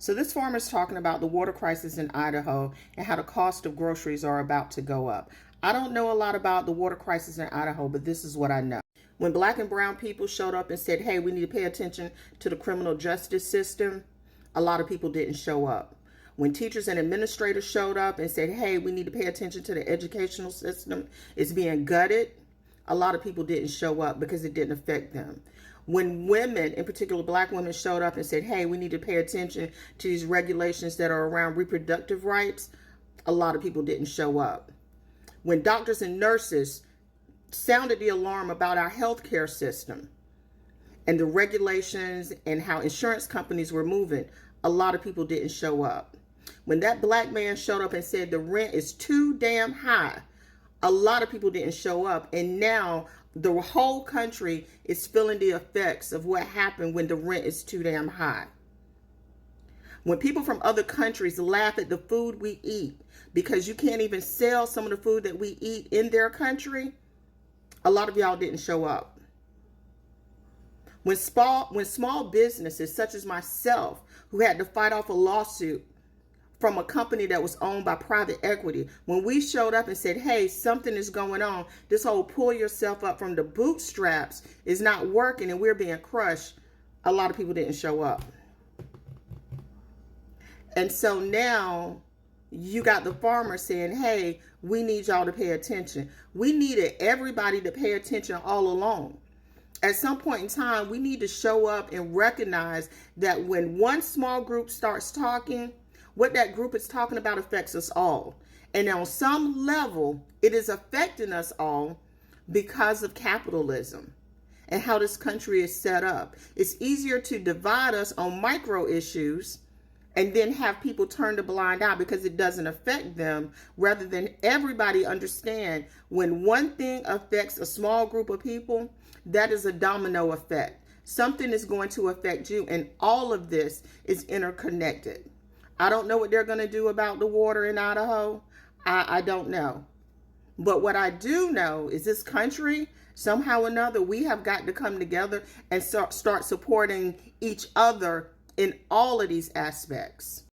So this farmer is talking about the water crisis in Idaho and how the cost of groceries are about to go up. I don't know a lot about the water crisis in Idaho, but this is what I know. When black and brown people showed up and said, hey, we need to pay attention to the criminal justice system, a lot of people didn't show up. When teachers and administrators showed up and said, hey, we need to pay attention to the educational system, it's being gutted, a lot of people didn't show up because it didn't affect them. When women, in particular black women, showed up and said, hey, we need to pay attention to these regulations that are around reproductive rights, a lot of people didn't show up. When doctors and nurses sounded the alarm about our healthcare system and the regulations and how insurance companies were moving, a lot of people didn't show up. When that black man showed up and said the rent is too damn high, a lot of people didn't show up. And now the whole country is feeling the effects of what happened when the rent is too damn high. When people from other countries laugh at the food we eat because you can't even sell some of the food that we eat in their country, a lot of y'all didn't show up. When small businesses such as myself, who had to fight off a lawsuit from a company that was owned by private equity, when we showed up and said, hey, something is going on, this whole pull yourself up from the bootstraps is not working and we're being crushed, a lot of people didn't show up. And so now you got the farmer saying, hey, we need y'all to pay attention. We needed everybody to pay attention all along. At some point in time, we need to show up and recognize that when one small group starts talking, what that group is talking about affects us all. And on some level, it is affecting us all because of capitalism and how this country is set up. It's easier to divide us on micro issues and then have people turn the blind eye because it doesn't affect them, rather than everybody understand when one thing affects a small group of people, that is a domino effect. Something is going to affect you, and all of this is interconnected. I don't know what they're going to do about the water in Idaho. I don't know. But what I do know is this country, somehow or another, we have got to come together and start supporting each other in all of these aspects.